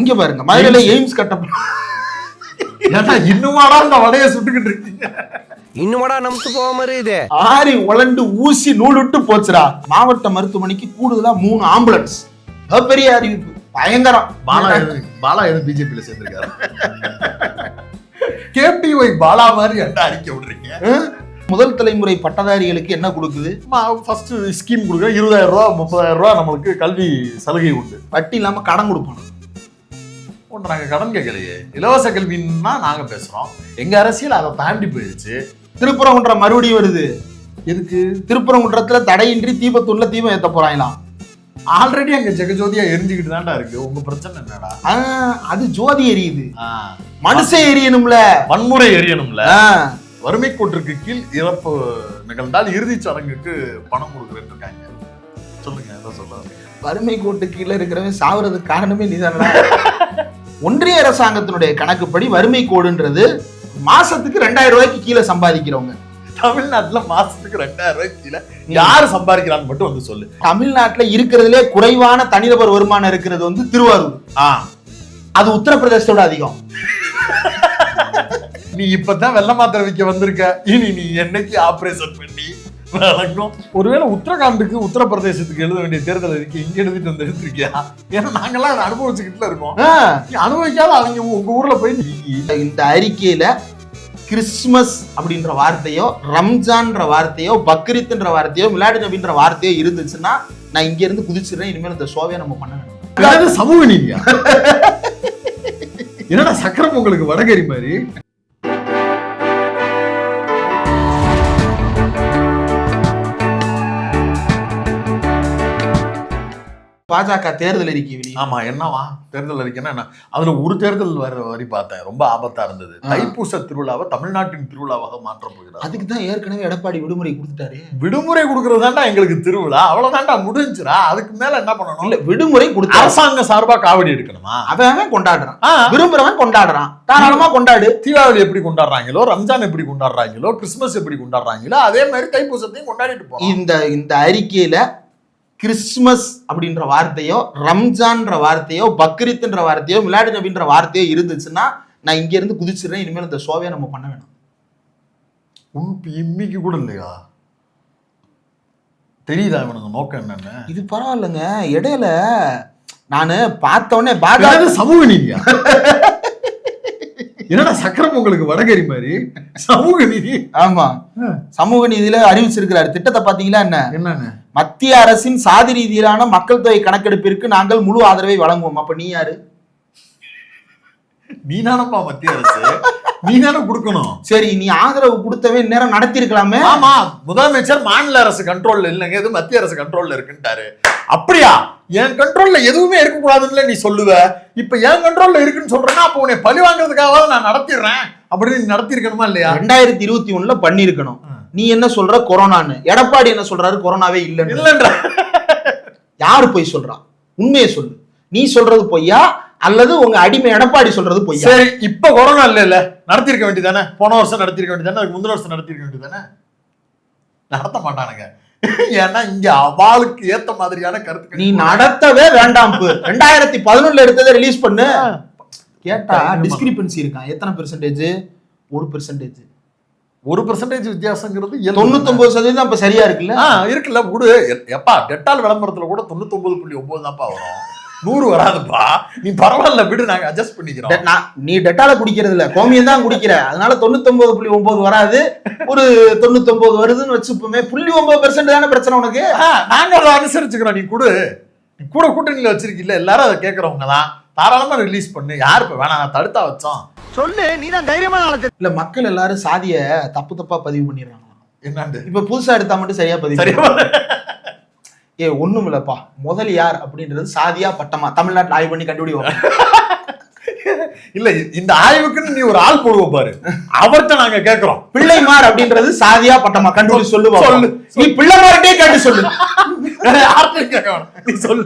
இங்க பாருங்க மதுரையில எய்ம்ஸ் கட்ட இன்னுமாடா இந்த வலைய சுட்டுக்கிட்டு இருக்கீங்க, இன்னுமாடா நமக்கு போக மாதிரி இது ஆரி உலண்டு ஊசி நூல் விட்டு போச்சுடா. மாவட்ட மருத்துவமனைக்கு கூடுதலா 3 ஆம்புலன்ஸ். பெரிய அறிவிப்பு, பயங்கரம். பாலா எதுவும் பிஜேபியில சேர்ந்திருக்காரு. கேபிஒய் பாலா மாதிரி என்ன அறிக்கை விடுறீங்க? முதல் தலைமுறை பட்டதாரிகளுக்கு என்ன கொடுக்குது? ஃபர்ஸ்ட் ஸ்கீம் கொடுக்குற 20,000 ரூபா 30,000 ரூபா நம்மளுக்கு கல்வி சலுகை உண்டு. வட்டி இல்லாம கடன் கொடுப்போம். ஒன்று நாங்கள் கடன் கேட்கலையே, இலவச கல்வின்னா நாங்க பேசுறோம். எங்க அரசியல் அதை தாண்டி போயிடுச்சு. திருப்பரங்குன்றம் மறுபடியும் வருது. எதுக்கு? திருப்பரங்குன்றத்துல தடையின்றி தீபத்தூர்ல தீபம் ஏத்த போறாங்களாம். ஆல்ரெடி அங்க ஜெகஜோதியா எரிஞ்சுக்கிட்டு தான்டா இருக்கு. உங்க பிரச்சனை என்னடா? அது ஜோதி எரியுது, மனுஷன் எரியணும்ல, வன்முறை எரியணும்ல. வறுமை கோட்டிற்கு கீழ் இறப்பு நிகழ்ந்தால் இறுதி சடங்குக்கு பணம் கொடுக்குறேன்னு இருக்காங்க. சொல்லுங்க, எதாவது சொல்லுங்க. வறுமை கோட்டு கீழே இருக்கிறவன் சாவுறதுக்கு காரணமே நீதானடா. ஒன்றிய அரசாங்கத்தினுடைய கணக்குப்படி வறுமை கோடுன்றது மாசத்துக்கு 2,000 ரூபாய்க்கு கீழே சம்பாதிக்கிறவங்க. தமிழ்நாட்டுல மாசத்துக்கு 2,000 ரூபாய்க்கு கீழே யாரு சம்பாதிக்கிறான்னு மட்டும் வந்து சொல்லு. தமிழ்நாட்டுல இருக்கிறதுலே குறைவான தனிநபர் வருமானம் இருக்கிறது வந்து திருவாரூர். அது உத்தரப்பிரதேசத்தோட அதிகம். நீ இப்பதான் வெள்ள மாத்திரை விற்க வந்திருக்க, இனி நீ என்னைக்கு ஆபரேஷன் பண்ணி நடக்கும்? ஒருவேளை உத்தரகாண்டுக்கு உத்தரப்பிரதேசத்துக்கு எழுத வேண்டிய தேர்தல் அறிக்கை இங்க எழுதிட்டு வந்து எடுத்திருக்கியா? ஏன்னா நாங்கெல்லாம் அதை அனுபவிச்சுக்கிட்டுல இருக்கோம். நீ அனுபவிக்காத அவங்க உங்க ஊர்ல போய் இந்த அறிக்கையில கிறிஸ்துமஸ் அப்படின்ற வார்த்தையோ, ரம்ஜான்ற வார்த்தையோ, பக்ரீத்ன்ற வார்த்தையோ, மிலாடி நபின்ற வார்த்தையோ இருந்துச்சுன்னா நான் இங்க இருந்து குதிச்சிடுறேன். இனிமேல் இந்த ஷோவே நம்ம பண்ண வேணும். சமூக நீதியா? என்னடா சக்கரம் உங்களுக்கு வடகரி மாதிரி? பாஜக தேர்தல் அறிக்கை வெளியே. ஆமா, என்னவா தேர்தல் அறிக்கைன்னா என்ன? அதுல ஒரு தேர்தல் வரி பார்த்தேன், ரொம்ப ஆபத்தா இருந்தது. தைப்பூச திருவிழாவை தமிழ்நாட்டின் திருவிழாவாக மாற்ற போகிறார். அதுக்கு தான் ஏற்கனவே எடப்பாடி விடுமுறை கொடுத்துட்டாரு. விடுமுறை கொடுக்கறதாண்டா எங்களுக்கு திருவிழா, அவ்வளவுதான்டா, முடிஞ்சுரா. அதுக்கு மேல என்ன பண்ணணும்? இல்ல, விடுமுறை கொடுத்து அரசாங்க சார்பா காவடி எடுக்கணுமா? அவன் கொண்டாடுறான், விரும்புறவன் கொண்டாடுறான், தாராளமா கொண்டாடு. தீபாவளி எப்படி கொண்டாடுறாங்களோ, ரம்ஜான் எப்படி கொண்டாடுறாங்களோ, கிறிஸ்துமஸ் எப்படி கொண்டாடுறாங்களோ, அதே மாதிரி தைப்பூசத்தையும் கொண்டாடிட்டு போறோம். இந்த அறிக்கையில கிறிஸ்துமஸ் அப்படின்ற வார்த்தையோ, ரம்ஜான்ற வார்த்தையோ, பக்ரீத்ன்ற வார்த்தையோ, மிலாடி நபின்ற வார்த்தையோ இருந்துச்சுன்னா நான் இங்க இருந்து குதிச்சிடுறேன். இனிமேல் இந்த ஷோவே நம்ம பண்ண வேணும். இன்னைக்கு கூட இல்லையா? தெரியுதா இவனுக்கு நோக்கம் என்னன்னு? இது பரவாயில்லைங்க. இடையில நானு பார்த்தோன்னே பாஜக சமூக நீதியா? என்னடா சக்கரம் உங்களுக்கு வடகரி மாதிரி? சமூக நீதி. ஆமா, சமூக நீதியில அறிவிச்சிருக்கிறாரு. திட்டத்தை பாத்தீங்களா? என்னன்னு? மத்திய அரசின் சாதி ரீதியிலான மக்கள் தொகை கணக்கெடுப்பிற்கு நாங்கள் முழு ஆதரவை வழங்குவோம். அப்ப நீ யாரு? நீ தானப்பா மத்திய அரசு, நீ தானே கொடுக்கணும். சரி, நீ ஆதரவு கொடுத்தவே நேரம் நடத்தி இருக்கலாமே. ஆமா, முதலமைச்சர் மாநில அரசு கண்ட்ரோல்ல இல்லைங்க, இது மத்திய அரசு கண்ட்ரோல்ல இருக்குன்ட்டாரு. அப்படியா? என் கண்ட்ரோல்ல எதுவுமே இருக்கக்கூடாதுன்னு நீ சொல்லுவ. இப்ப என் கண்ட்ரோல்ல இருக்குன்னு சொல்றேன்னா அப்ப உன்னை பழி வாங்குறதுக்காக நான் நடத்திடுறேன் அப்படின்னு நீ நடத்தி இருக்கணுமா இல்லையா? 2021 பண்ணிருக்கணும். நீ என்ன சொல்ற கொரோனான்னு? எடப்பாடி என்ன சொல்றாரு? கொரோனாவே இல்லைன்ற. யாரு போய் சொல்றான்? உண்மையை சொல்லு. நீ சொல்றது பொய்யா அல்லது உங்க அடிமை எடப்பாடி சொல்றது பொய்யா? சரி, இப்ப கொரோனா இல்ல நடத்திருக்க வேண்டியதானே? போன வருஷம் நடத்திருக்க வேண்டியதானே? அதுக்கு முந்தின வருஷம் நடத்திருக்க வேண்டியதானே? நடத்த மாட்டானுங்க. ஏன்னா இங்க அவளுக்கு ஏத்த மாதிரியான கருத்து நீ நடத்தவே வேண்டாம். 2011 எடுத்ததை ரிலீஸ் பண்ணு. கேட்டா டிஸ்கிரிபன்சி இருக்கான். எத்தனை பெர்சன்டேஜ்? 1%. 1% வித்தியாசங்கிறது 99% அப்ப சரியா இருக்குல்ல? இருக்குல்ல. கூட எப்பா டெட்டால் விளம்பரத்துல கூட 99.9 தான்ப்பா வரும், 100 வராதுப்பா. நீ பரவாயில்ல விடு, நாங்க அட்ஜஸ்ட் பண்ணிக்கிறோம். நீ டெட்டால குடிக்கிறது இல்ல, கோமியம் தான் குடிக்கிற. அதனால 99.9 வராது, ஒரு 99 வருதுன்னு வச்சுப்போமே. 0.9% தானே பிரச்சனை உனக்கு. நாங்க அதை அனுசரிச்சுக்கிறோம். நீ கூட கூட்டணியில வச்சிருக்கீல்ல, எல்லாரும் அதை கேட்கறவங்க தான். தாராளமா ரிலீஸ் பண்ணு. யாரு இப்ப வேணாம் தடுத்தா வச்சோம் சொல்லு. நீ தான் தைரியமான ஆளு. இல்ல, மக்கள் எல்லாரும் சாதிய தப்பா பதிவு பண்ணிடுறாங்க. என்னண்டு இப்ப புதுசா எடுத்தா மட்டும் சரியா பதிவு. ஒண்ணும் இல்லப்பா, முதல் யார் அப்படின்றது சாதியா பட்டமா தமிழ்நாட்டுல ஆய்வு பண்ணி கண்டுபிடிவாங்க. இல்ல, இந்த ஆய்வுக்குன்னு நீ ஒரு ஆள் போடுவ பாரு, அவர்கிட்ட நாங்க கேட்கிறோம். பிள்ளைமார் அப்படின்றது சாதியா பட்டமா கண்டுபிடி சொல்லு. நீ பிள்ளைமார்கிட்டே கேட்டு சொல்லு. யார்கிட்ட கேட்க வேணும், நீ சொல்லு.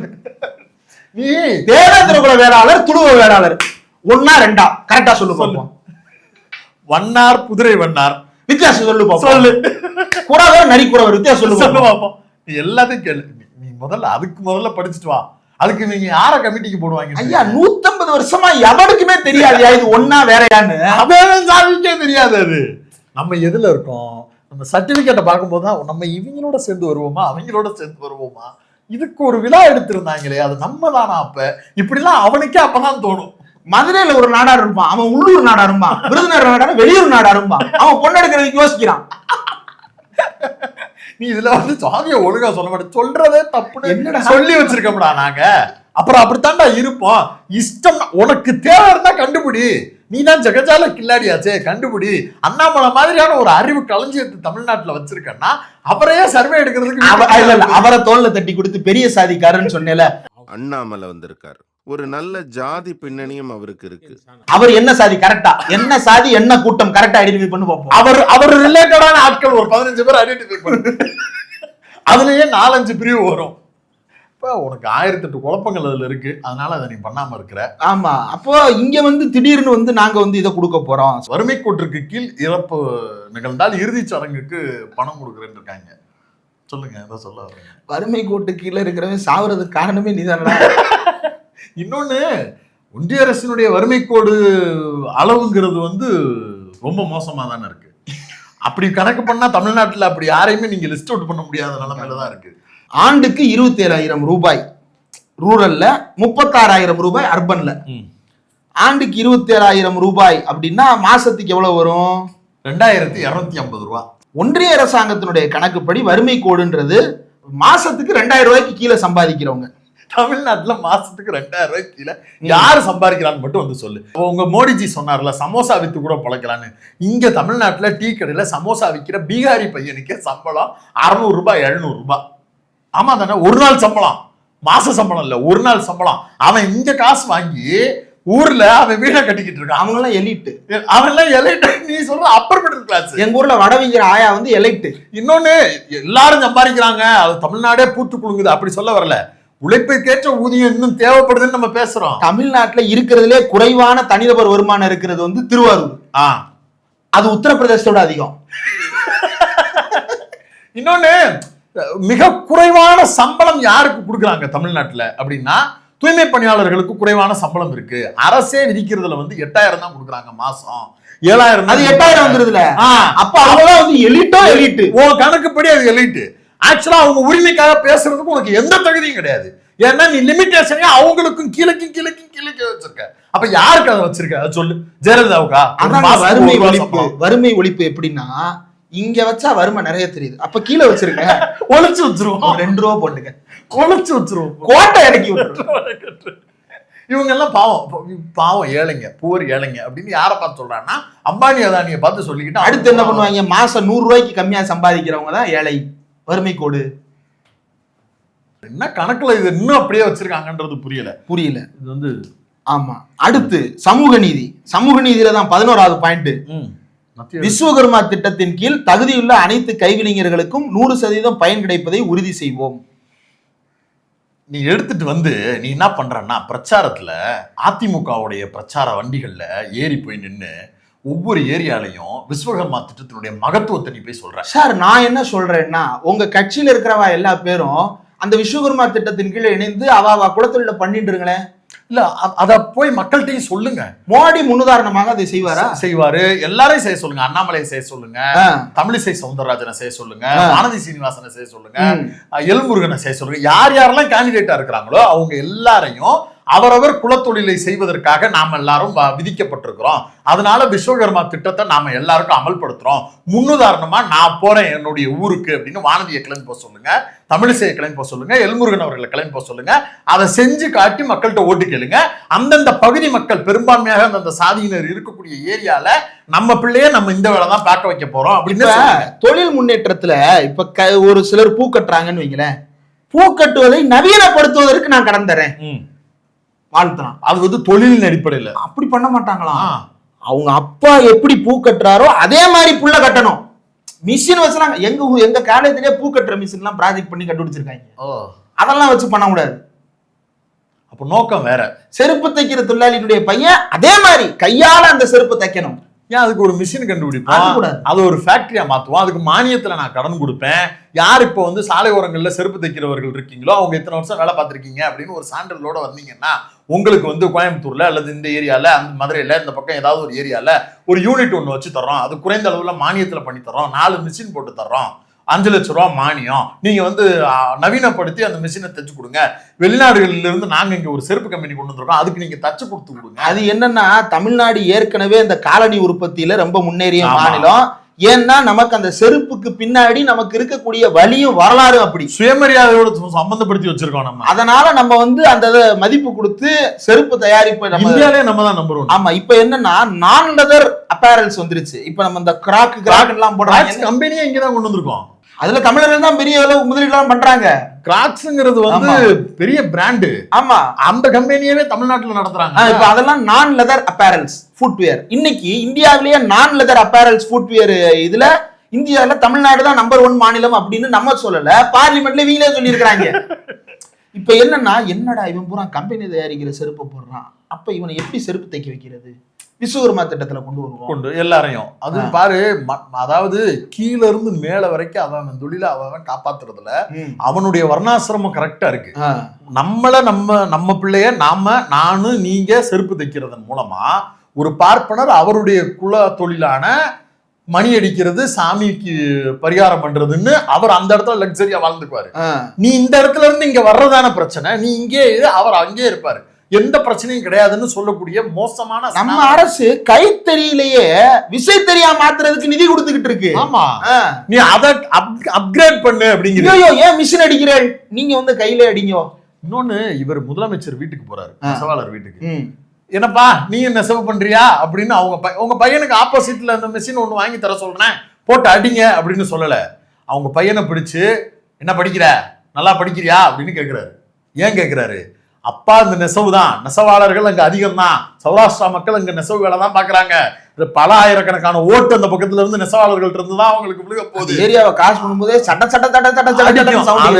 நீ தேவேந்திர குல வேளாளர், துளுவ வேளாளர், 1ஆ 2ஆ கரெக்டா சொல்லு பாப்போம். வண்ணார் குதிரை வண்ணார் வித்தியாசம் சொல்லு பாப்போம். சொல்லு. குறவர் நரி குறவர் வித்தியாசம் சொல்லு பாப்போம். நீ எல்லாத்தையும் கேளு. நீ அதுக்கு முதல்ல படிச்சுட்டு வா. அதுக்கு நீங்க யார கமிட்டிக்கு போடுவாங்க? ஐயா 150 வருஷமா எவனுக்குமே தெரியாதுயா இது ஒன்னா வேறையான்னு. அதான் சாதிக்கே தெரியாது. அது நம்ம எதுல இருக்கோம், நம்ம சர்டிபிகேட்டை பார்க்கும்போது தான் நம்ம இவங்களோட சேர்ந்து வருவோமா அவங்களோட சேர்ந்து வருவோமா, இதுக்கு ஒரு விழா எடுத்திருந்தாங்களே அது நம்ம தானா? அப்ப இப்படிலாம் அவனுக்கே அப்பதான் தோணும். மதுரையில ஒரு நாடார் இருப்பான், அவன் உள்ளூர் நாடார் இருப்பான், விருதுநகர் நாடார் வெளியூர் நாடார் இருப்பான், அவன் பொண்ணெடுக்கிறதுக்கு யோசிக்கிறான். நீ இதுல வந்து சாதிய ஒழுங்கா சொல்ல மாட்டேன், சொல்றதே தப்புன்னு என்னடா சொல்லி வச்சிருக்கோம்டா நாங்க. அப்புறம் அப்படித்தான்டா இருப்போம். இஷ்டம் உனக்கு தேவை இருந்தா கண்டுபிடி, நீ தான் ஜெகஜால கில்லாடியாச்சே கண்டுபிடி. அண்ணாமலை மாதிரியான ஒரு அறிவு களஞ்சியத்தை தமிழ்நாட்டுல வச்சிருக்கேன்னா அவரையே சர்வே எடுக்கிறதுக்கு அவரை தோல்ல தட்டி கொடுத்து பெரிய சாதிக்காரன்னு சொன்னேல. அண்ணாமலை வந்திருக்காரு, ஒரு நல்ல ஜாதி பின்னணியும் அவருக்கு இருக்கு. அவர் என்ன சாதி கரெக்டா, என்ன சாதி என்ன கூட்டம் கரெக்டா ஐடென்டிஃபை பண்ணி பார்ப்போம். அவர் ரிலேட்டடான ஆட்கள் ஒரு 15 பேர் ஐடென்டிஃபை பண்ணு, அதுலயே 4-5 பிரிவு வரும். இப்ப உனக்கு 1008 குழப்பங்கள் அதுல இருக்கு, அதனால அதை நீ பண்ணாம இருக்கிற. ஆமா, அப்போ இங்க வந்து திடீர்னு வந்து நாங்க வந்து இதை கொடுக்க போறோம். வறுமை கோட்டிற்கு கீழ் இறப்பு நிகழ்ந்தால் இறுதி சடங்குக்கு பணம் கொடுக்குறேன்னு இருக்காங்க. சொல்லுங்க, அதான் சொல்ல வரேன். வறுமை கோட்டு கீழே இருக்கிறவன் சாவறதுக்கு காரணமே நீதானடா. இன்னொன்னு, ஒன்றிய அரசினுடைய வறுமை கோடு அளவுங்கிறது வந்து ரொம்ப மோசமா தானே இருக்கு. அப்படி கணக்கு பண்ணா தமிழ்நாட்டுல அப்படி யாரையுமே நீங்க லிஸ்ட் அவுட் பண்ண முடியாத நிலைமையில தான் இருக்கு. ஆண்டுக்கு 27,000 ரூபாய் ரூரல்ல, 36,000 ரூபாய் அர்பன்ல. ஆண்டுக்கு 27,000 ரூபாய் அப்படின்னா மாசத்துக்கு எவ்வளவு வரும்? 2,250 ரூபாய். ஒன்றிய அரசாங்கத்தினுடைய கணக்குப்படி வறுமை கோடுன்றது மாசத்துக்கு 2,000 ரூபாய்க்கு கீழே சம்பாதிக்கிறவங்க. தமிழ்நாட்டுல மாசத்துக்கு 2,000 ரூபாய்க்கு கீழே யாரு சம்பாதிக்கிறான்னு மட்டும் வந்து சொல்லு. உங்க மோடிஜி சொன்னார்ல சமோசா வித்து கூட பழக்கலான்னு. இங்க தமிழ்நாட்டுல டீ கடையில சமோசா விற்கிற பீகாரி பையனுக்கு சம்பளம் 600 ரூபாய் 700 ரூபாய். ஆமா தானே? ஒரு நாள் சம்பளம், மாச சம்பளம் இல்ல, ஒரு நாள் சம்பளம். அவன் இங்க காசு வாங்கி ஊர்ல அவன் வீட கட்டிக்கிட்டு இருக்கான். அவங்க எல்லாம் எலிட்டு, அவன் எல்லாம் எலைட். நீ சொல்ற அப்பர் மிடில் கிளாஸ். எங்க ஊர்ல வடவிங்கிற ஆயா வந்து எலைட்டு. இன்னொன்னு, எல்லாரும் சம்பாதிக்கிறாங்க, அது தமிழ்நாடே பூத்து குலுங்குது அப்படி சொல்ல வரல. உழைப்புக்கேற்ற ஊதியம் இன்னும் தேவைப்படுதுன்னு நம்ம பேசுறோம். தமிழ்நாட்டுல இருக்கிறதுலே குறைவான தனிநபர் வருமானம் இருக்கிறது வந்து திருவாரூர். அது உத்தரப்பிரதேசத்தோட அதிகம். இன்னொன்னு, மிக குறைவான சம்பளம் யாருக்கு கொடுக்குறாங்க தமிழ்நாட்டுல அப்படின்னா தூய்மை பணியாளர்களுக்கு குறைவான சம்பளம் இருக்கு. அரசே விதிக்கிறதுல வந்து 8,000 தான் கொடுக்குறாங்க மாசம். 7,000 அது 8,000 வந்துருதுல. அப்ப அவங்கதான் வந்து எலிட்டோ எலிட்டு. உன் கணக்குப்படி அது எலிட்டு. ஆக்சுவலா அவங்க உரிமைக்காக பேசுறதுக்கு உனக்கு எந்த தகுதியும் கிடையாது. ஏன்னா நீ லிமிட்டேஷனே அவங்களுக்கும் கீழக்கும் வச்சிருக்க. அப்ப யாருக்கு அதை வச்சிருக்க அதை சொல்லு. ஜெயலலிதாவுக்கா? வறுமை ஒழிப்பு எப்படின்னா, இங்க வச்சா வறுமை நிறைய தெரியுது, அப்ப கீழே வச்சிருக்க ஒழிச்சு வச்சிருவோம். 2 ரூபா போட்டுக்க, ஒழிச்சு வச்சிருவோம், கோட்டை இறக்கி விட்டுருவோம். இவங்க எல்லாம் பாவம் ஏழைங்க, புவர் ஏழைங்க அப்படின்னு யாரை பார்த்து சொல்றாங்கன்னா அம்பானி அதானியை பார்த்து சொல்லிக்கிட்டு அடுத்து என்ன பண்ணுவாங்க? மாசம் 100 ரூபாய்க்கு கம்மியா சம்பாதிக்கிறவங்க தான் ஏழை. வறுமை கோடு என்ன கணக்குல இது இன்னும் அப்படியே வச்சிருக்காங்கன்றது புரியல. இது வந்து ஆமா. அடுத்து சமூக நீதி. சமூக நீதியில தான் 11வது பாயிண்ட். விஸ்வகர்மா திட்டத்தின் கீழ் தகுதியுள்ள அனைத்து கைவினைஞர்களுக்கும் 100% பயன் கிடைப்பதை உறுதி செய்வோம். நீ எடுத்துட்டு வந்து நீ என்ன பண்றன்னா, பிரச்சாரத்துல அதிமுகவுடைய பிரச்சார வண்டிகள்ல ஏறி போய் நின்று ஒவ்வொரு ஏரியாலையும் விஸ்வகர்மா திட்டத்தினுடைய மகத்துவத்தை நீ போய் சொல்ற. சார், நான் என்ன சொல்றேன்னா, உங்க கட்சியில இருக்கிறவா எல்லா பேரும் அந்த விஸ்வகர்மா திட்டத்தின் கீழே இணைந்து அவ குலத்தொழில பண்ணிட்டு இருங்களேன். இல்ல, அத போய் மக்கள்கிட்டையும் சொல்லுங்க. மோடி முன்னுதாரணமாக அதை செய்வாரா? செய்வாரு. எல்லாரையும் செய்ய சொல்லுங்க. அண்ணாமலையை செய்ய சொல்லுங்க, தமிழிசை சவுந்தரராஜனை செய்ய சொல்லுங்க, வானதி சீனிவாசனை செய்ய சொல்லுங்க, எல்முருகனை செய்ய சொல்லுங்க. யார் யாரெல்லாம் கேண்டிடேட்டா இருக்கிறாங்களோ அவங்க எல்லாரையும் அவரவர் குலத்தொழிலை செய்வதற்காக நாம எல்லாரும் விதிக்கப்பட்டிருக்கிறோம். அதனால விஸ்வகர்மா திட்டத்தை நாம எல்லாருக்கும் அமல்படுத்துறோம். முன்னுதாரணமா நான் போறேன் என்னுடைய ஊருக்கு அப்படின்னு வானதியை கிளம்பி போக சொல்லுங்க, தமிழிசையை கிளம்பி போக சொல்லுங்க, எல்முருகன் அவர்களை கிளம்பி போக சொல்லுங்க. அதை செஞ்சு காட்டி மக்கள்கிட்ட ஓட்டு கேளுங்க. அந்தந்த பகுதி மக்கள், பெரும்பான்மையாக அந்தந்த சாதியினர் இருக்கக்கூடிய ஏரியால நம்ம பிள்ளைய நம்ம இந்த வேலை தான் பார்க்க வைக்க போறோம் அப்படின்னு. தொழில் முன்னேற்றத்துல இப்ப ஒரு சிலர் பூ கட்டுறாங்கன்னு வைங்களேன், பூ கட்டுவதை நவீனப்படுத்துவதற்கு நான் கடன் தரேன் வாழ்த்தலாம். அது வந்து தொழிலின் அடிப்படையில் அப்படி பண்ண மாட்டாங்களாம். அவங்க அப்பா எப்படி பூ கட்டுறாரோ அதே மாதிரி புள்ள கட்டணும். மிஷின் வச்சுறாங்க. எங்க காலேஜ்லயே பூ கட்டுற மிஷின் எல்லாம் ப்ராஜெக்ட் பண்ணி கண்டுபிடிச்சிருக்காங்க. அதெல்லாம் வச்சு பண்ண கூடாது. அப்ப நோக்கம் வேற. செருப்பு தைக்கிற தொழிலாளியினுடைய பையன் அதே மாதிரி கையால அந்த செருப்பு தைக்கணும். ஏன் அதுக்கு ஒரு மிஷின் கண்டுபிடிப்போம், அது ஒரு ஃபேக்டரியா மாத்துவோம், அதுக்கு மானியத்துல நான் கடன் கொடுப்பேன். யார் இப்போ வந்து சாலை ஓரங்கள்ல செருப்பு தைக்கிறவர்கள் இருக்கீங்களோ அவங்க எத்தனை வருஷம் வேலை பார்த்திருக்கீங்க அப்படின்னு ஒரு சான்றிதழோட வந்தீங்கன்னா உங்களுக்கு வந்து கோயம்புத்தூர்ல அல்லது இந்த ஏரியால, அந்த மதுரையில, இந்த பக்கம் ஏதாவது ஒரு ஏரியால ஒரு யூனிட் ஒன்று வச்சு தர்றோம், அது குறைந்த அளவுல மானியத்துல பண்ணி தர்றோம், 4 மிஷின் போட்டு தர்றோம், 5 லட்சம் ரூபா மானியம், நீங்க வந்து நவீனப்படுத்தி அந்த மிஷினை தச்சு கொடுங்க, வெளிநாடுகளில இருந்து நாங்க இங்க ஒரு செருப்பு கம்பெனி கொண்டு வந்திருக்கோம், அதுக்கு நீங்க தச்சு கொடுத்து கொடுங்க. அது என்னன்னா, தமிழ்நாடு ஏற்கனவே இந்த காலனி உற்பத்தியில ரொம்ப முன்னேறிய மாநிலம். ஏன்னா நமக்கு அந்த செருப்புக்கு பின்னாடி நமக்கு இருக்கக்கூடிய வலியும் வரலாறு அப்படி சுயமரியாதையோட சம்பந்தப்படுத்தி வச்சிருக்கோம் நம்ம. அதனால நம்ம வந்து அந்த மதிப்பு கொடுத்து செருப்பு தயாரிப்பு இந்தியாவிலே நம்ம தான் நம்பர் 1. ஆமா, இப்ப என்னன்னா நான் லெதர் அப்பேரல்ஸ் வந்துருச்சு. இப்ப நம்ம இந்த கிராக் எல்லாம் போடுறாங்க, கம்பெனியே இங்கதான் கொண்டு வந்திருக்கோம். அதுல தமிழர்கள் தான் பெரிய அளவு முதலீடுலாம் பண்றாங்க. கிராக்ஸ்ங்கிறது வந்து பெரிய பிராண்டு. ஆமா, அந்த கம்பெனியவே தமிழ்நாட்டுல நடத்துறாங்க. இப்ப அதெல்லாம் நான் லெதர் அப்பேரல்ஸ் ஃபுட்வேர். இன்னைக்கு இந்தியாவிலேயே நான் லெதர் அப்பேரல்ஸ் ஃபுட்வேர் இதுல இந்தியாவில தமிழ்நாடு தான் நம்பர் 1 மாநிலம் அப்படின்னு நம்ம சொல்லல, பார்லிமெண்ட்ல இவங்களே சொல்லியிருக்கிறாங்க. இப்ப என்னடா இவன் பூரா கம்பெனி தயாரிக்கிற செருப்பு போடுறான், அப்ப இவனை எப்படி செருப்பு தைக்க வைக்கிறது? விஸ்வகர்மா திட்டத்துல கொண்டு வருவோம் எல்லாரையும். அது பாரு, அதாவது கீழ இருந்து மேல வரைக்கும் அவன் தொழில அவன் காப்பாத்துறதுல அவனுடைய வர்ணாசிரமம் கரெக்டா இருக்கு. நம்ம பிள்ளைய நானு நீங்க செருப்பு தைக்கிறதன் மூலமா ஒரு பார்ப்பனர் அவருடைய குல தொழிலான மணி அடிக்கிறது, சாமிக்கு பரிகாரம் பண்றதுன்னு அவர் அந்த இடத்துல லக்ஸரியா வாழ்ந்துக்குவாரு. நீ இந்த இடத்துல இருந்து இங்க வர்றதான பிரச்சனை, நீ இங்கே அவர் அங்கே இருப்பாரு, எந்த பிரச்சனையும் கிடையாதுன்னு சொல்லக்கூடிய மோசமான நம்ம அரசு கைத்தறியிலேயே விசை தெரியா மாத்துறதுக்கு நிதி கொடுத்துக்கிட்டு இருக்கு. ஆமா, நீ அதை அப்கிரேட் பண்ணு அப்படிங்கிற. ஏன் மிஷின் அடிக்கிறேன், நீங்க வந்து கையில அடிங்க. இன்னொன்னு, இவர் முதலமைச்சர் வீட்டுக்கு போறாரு, நெசவாளர் வீட்டுக்கு. என்னப்பா நீ நெசவு பண்றியா அப்படின்னு உங்க பையனுக்கு ஆப்போசிட்ல அந்த மிஷின் ஒண்ணு வாங்கி தர சொல்றேன், போட்டு அடிங்க அப்படின்னு சொல்லல. அவங்க பையனை பிடிச்சு, என்ன படிக்கிற, நல்லா படிக்கிறியா அப்படின்னு கேட்கிறாரு. ஏன் கேட்கிறாரு? அப்பா இந்த நெசவு தான், நெசவாளர்கள் அங்க அதிகம் தான், சௌராஷ்டிரா மக்கள் அங்க நெசவு வேலை தான் பாக்குறாங்க, பல ஆயிரக்கணக்கான ஓட்டு அந்த பக்கத்துல இருந்து நெசவாளர்கள் இருந்துதான் அவங்களுக்கு விழுக போகுது. ஏரியாவை காசு பண்ணும்போதே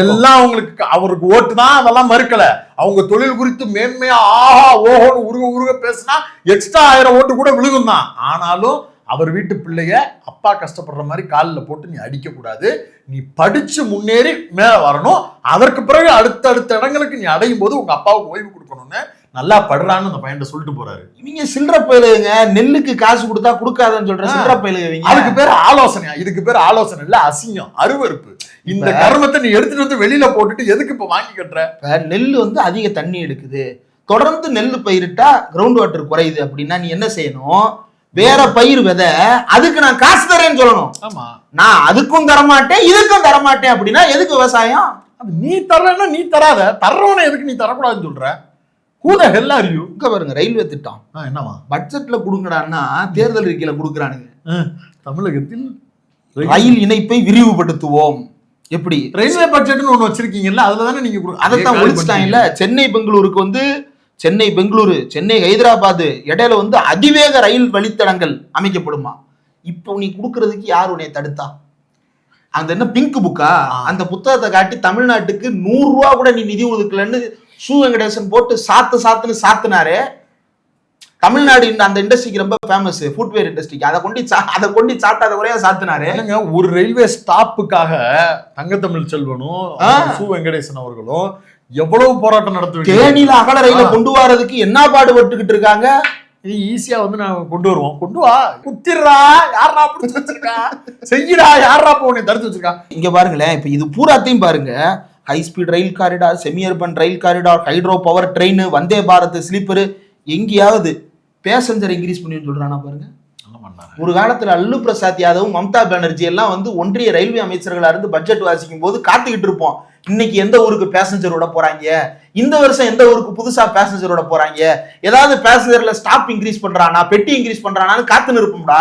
எல்லாம் அவங்களுக்கு, அவருக்கு ஓட்டு தான், அதெல்லாம் மறுக்கல. அவங்க தொழில் குறித்து மேன்மையா ஆஹா ஓஹோன்னு உருக பேசினா எக்ஸ்ட்ரா 1000 ஓட்டு கூட விழுகும் தான். ஆனாலும் அவர் வீட்டு பிள்ளைய அப்பா கஷ்டப்படுற மாதிரி காலில் போட்டு நீ அடிக்க கூடாது, நீ படிச்சு முன்னேறி மேல வரணும், அதற்கு பிறகு அடுத்த இடங்களுக்கு நீ அடையும் போது உங்க அப்பாவுக்கு ஓய்வு கொடுக்கணும்னு நல்லா படுறான்னு அந்த பையன் சொல்லிட்டு போறாரு. இவங்க சில்லற பயிலுங்க, நெல்லுக்கு காசு கொடுத்தா கொடுக்காதன்னு சொல்ற சில்லற பயிலுங்க. அதுக்கு பேர் ஆலோசனையா? இதுக்கு பேர் ஆலோசனை இல்ல, அசிங்கம், அருவருப்பு. இந்த கர்மத்தை நீ எடுத்துட்டு வந்து வெளியில போட்டுட்டு எதுக்கு இப்ப வாங்கி கட்டுற? நெல் வந்து அதிக தண்ணி எடுக்குது, தொடர்ந்து நெல் பயிரிட்டா கிரவுண்ட் வாட்டர் குறையுது அப்படின்னா நீ என்ன செய்யணும்? வேற பயிர் விதை, அதுக்கு நான் காசு தரேன்னு சொல்லணும். ஆமா, நான் அதுக்கும் தரமாட்டேன் இதுக்கும் தரமாட்டேன் அப்படின்னா எதுக்கு விவசாயம்? நீ தரலன்னா நீ தராத, தர்றவன எதுக்கு நீ தரக்கூடாதுன்னு சொல்ற? Who the hell are you? இங்க பாருங்க, ரயில்வே திட்டம் என்னவா பட்ஜெட்ல கொடுங்கடான்னா தேர்தல் அறிக்கையில கொடுக்குறானுங்க. தமிழகத்தில் ரயில் இணைப்பை விரிவுபடுத்துவோம். எப்படி ரயில்வே பட்ஜெட்னு ஒண்ணு வச்சிருக்கீங்கல்ல, அதுலதானே நீங்க அதைத்தான் ஒழிச்சிட்டாங்கல்ல. சென்னை பெங்களூருக்கு வந்து சென்னை பெங்களூரு, சென்னை ஹைதராபாத் இடையில வந்து அதிவேக ரயில் வழித்தடங்கள் அமைக்கப்படுமா? இப்போ நீ கொடுக்கறதுக்கு யார் உன்னை தடுத்தா? அந்த என்ன பிங்க் புக்கா, அந்த புத்தகத்தை காட்டி தமிழ்நாட்டுக்கு 100 ரூபா கூட நீ நிதி ஒதுக்கலன்னு சு வெங்கடேசன் போட்டு சாத்துன்னு சாத்துனாரு. தமிழ்நாடு அந்த இண்டஸ்ட்ரிக்கு ரொம்ப ஃபேமஸ், ஃபுட்வேர் இண்டஸ்ட்ரிக்கு. அதை கொண்டு சாத்தாத குறையா சாத்தினாரு. ஒரு ரயில்வே ஸ்டாப்புக்காக தங்கத்தமிழ் செல்வனும் சு வெங்கடேசன் அவர்களும் எவ்வளவு போராட்டம் நடத்துவீங்க? தேனியில அகல ரயில கொண்டு வரதுக்கு என்ன பாடுபட்டுக்கிட்டு இருக்காங்க. இது ஈஸியா வந்து நான் கொண்டு வருவோம், கொண்டு வா, குத்திரா, யாரா பிடிச்சு வச்சிருக்கா, செய்யறா, யாரா உன்னை தடுத்து வச்சிருக்கா. இங்க பாருங்களேன், இப்ப இது பூராத்தையும் பாருங்க. High speed rail corridor, semi urban rail corridor, hydro power train, Vande Bharat sleeper, எங்கேயாவது பேசஞ்சர் இன்க்ரீஸ் பண்ணி சொல்றானா பாருங்க. ஒரு காலத்துல அல்லு பிரசாத் யாதவும் மம்தா பானர்ஜி எல்லாம் வந்து ஒன்றிய ரயில்வே அமைச்சர்களா இருந்து பட்ஜெட் வாசிக்கும் போது காத்துக்கிட்டு இருப்போம், இன்னைக்கு எந்த ஊருக்கு பேசஞ்சரோட போறாங்க, இந்த வருஷம் எந்த ஊருக்கு புதுசா பேசஞ்சரோட போறாங்க, ஏதாவது பேசஞ்சர்ல ஸ்டாப் இன்க்ரீஸ் பண்றானா, பெட்டி இன்க்ரீஸ் பண்றானான்னு காத்துன்னு இருப்போம்டா.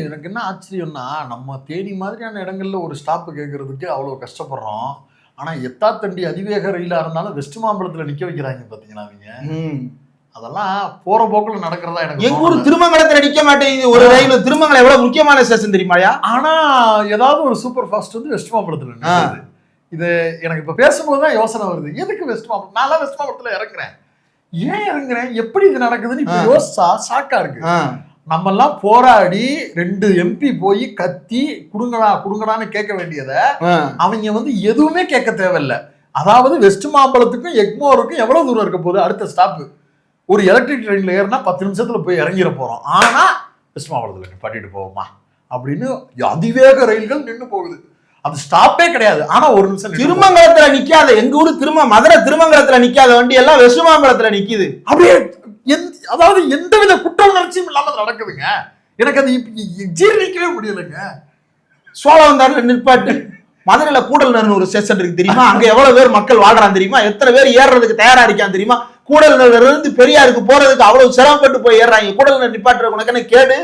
எனக்கு என்ன ஆச்சரியம்னா, நம்ம தேனி மாதிரியான இடங்கள்ல ஒரு ஸ்டாப் கேட்கறதுக்கு அவ்வளவு கஷ்டப்படுறோம். ஆனா எத்தாத்தண்டி அதிவேக ரயிலா இருந்தாலும் வெஸ்ட் மாம்பலத்துல நிக்க வைக்கிறாங்க பாத்தீங்களா அவங்க. அதெல்லாம் போற போக்குல நடக்கிறதா எனக்கு. எங்க ஊர் திருமங்கலத்துல நிக்க மாட்டேங்குது ஒரு ரயில். திருமங்கலம் எவ்வளவு முக்கியமான ஸ்டேஷன் தெரியுமாயா? ஆனா ஏதாவது ஒரு சூப்பர் ஃபாஸ்ட் வந்து வெஸ்ட் மாம்பலத்துல நிக்குது. இது எனக்கு இப்ப பேசும்போதுதான் யோசனை வருது, எதுக்கு வெஸ்ட் மாம்பலம்? நான் வெஸ்ட் மாம்பலத்துல இறங்குறேன், ஏன் இறங்குறேன், எப்படி இது நடக்குதுன்னு இப்ப யோசிச்சா ஷாக்கா இருக்கு. நம்ம எல்லாம் போராடி 2 MP போய் கத்தி குடுங்கடான்னு கேட்க வேண்டியத அவங்க வந்து எதுவுமே கேட்க தேவையில்லை. அதாவது வெஸ்ட் மாம்பலத்துக்கும் எக்மோருக்கும் எவ்வளவு தூரம் இருக்க போகுது? அடுத்த ஸ்டாப் ஒரு எலக்ட்ரிக் ட்ரெயின்ல ஏறினா 10 நிமிஷத்துல போய் இறங்கிட போறோம். ஆனா வெஸ்ட் மாம்பலத்துல நிப்பாட்டிட்டு போவோமா அப்படின்னு அதிவேக ரயில்கள் நின்று போகுது. அது ஸ்டாப்பே கிடையாது. ஆனா ஒரு நிமிஷம் திருமங்கலத்துல நிக்காத, எங்க ஊரு மதுரை திருமங்கலத்துல நிக்காத வண்டி எல்லாம் வெஸ்ட் மாம்பலத்துல நிக்குது. அப்படியே அதாவது எந்தவித குற்ற உணர்ச்சியும் இல்லாம நடக்குதுங்க. எனக்கு அது ஜீரணிக்கவே முடியலைங்க. சோழவந்தார்ல நிற்பாட்டு மதுரையில கூடல்நர்னு ஒரு ஸ்டேஷன் இருக்கு தெரியுமா? அங்க எவ்வளவு பேர் மக்கள் வாழ்றான் தெரியுமா? எத்தனை பேர் ஏறுறதுக்கு தயாரா இருக்கான் தெரியுமா? கூடல்நர்ல இருந்து பெரியாருக்கு போறதுக்கு அவ்வளவு சிரமப்பட்டு போய் ஏறாங்க. கூடல்நர் நிப்பாட்டுற உனக்கு கேடு.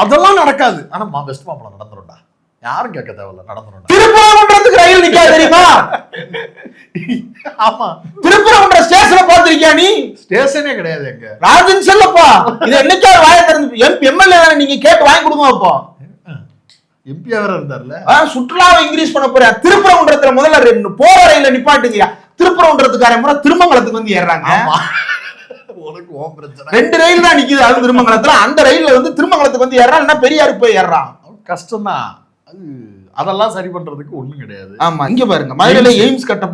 அதெல்லாம் நடக்காது. ஆனா வெஸ்ட் மாம்பலம் நடந்துரும்டா, யாரும் கேட்க தேவையில்ல, நடந்துரும். திருப்பரங்குன்றத்துக்கு ரயில் நிக்காது தெரியுமா? ஆமா, திருப்பரங்குன்ற ஸ்டேஷனை பார்த்திருக்கியா நீ? ஸ்டேஷனே கிடையாது எங்க. ராஜன் செல்லப்பா இது என்னைக்காவது வாய திறந்து எம்எல்ஏ நீங்க கேட்டு வாங்கி கொடுங்க. அப்போ எம்பியா வேற இருந்தார்ல. சுற்றுலாவை இன்க்ரீஸ் பண்ண போற திருப்பரங்குன்றத்துல முதல்ல போற ரயில நிப்பாட்டுங்க. திருப்பரங்குன்றத்துக்கார முறை திருமங்கலத்துக்கு வந்து ஏறாங்க. உனக்கு ஓம் பிரச்சனை. 2 ரயில் தான் நிக்குது அது திருமங்கலத்துல. அந்த ரயில்ல வந்து திருமங்கலத்துக்கு வந்து ஏறான், இல்ல பெரியாருக்கு போய் ஏறான். கஷ்டம் தான் அது. அதெல்லாம் சரி பண்றதுக்கு ஒண்ணும் கிடையாது. ஆமா, இங்க பாருங்க மதுரையில எய்ம்ஸ் கட்ட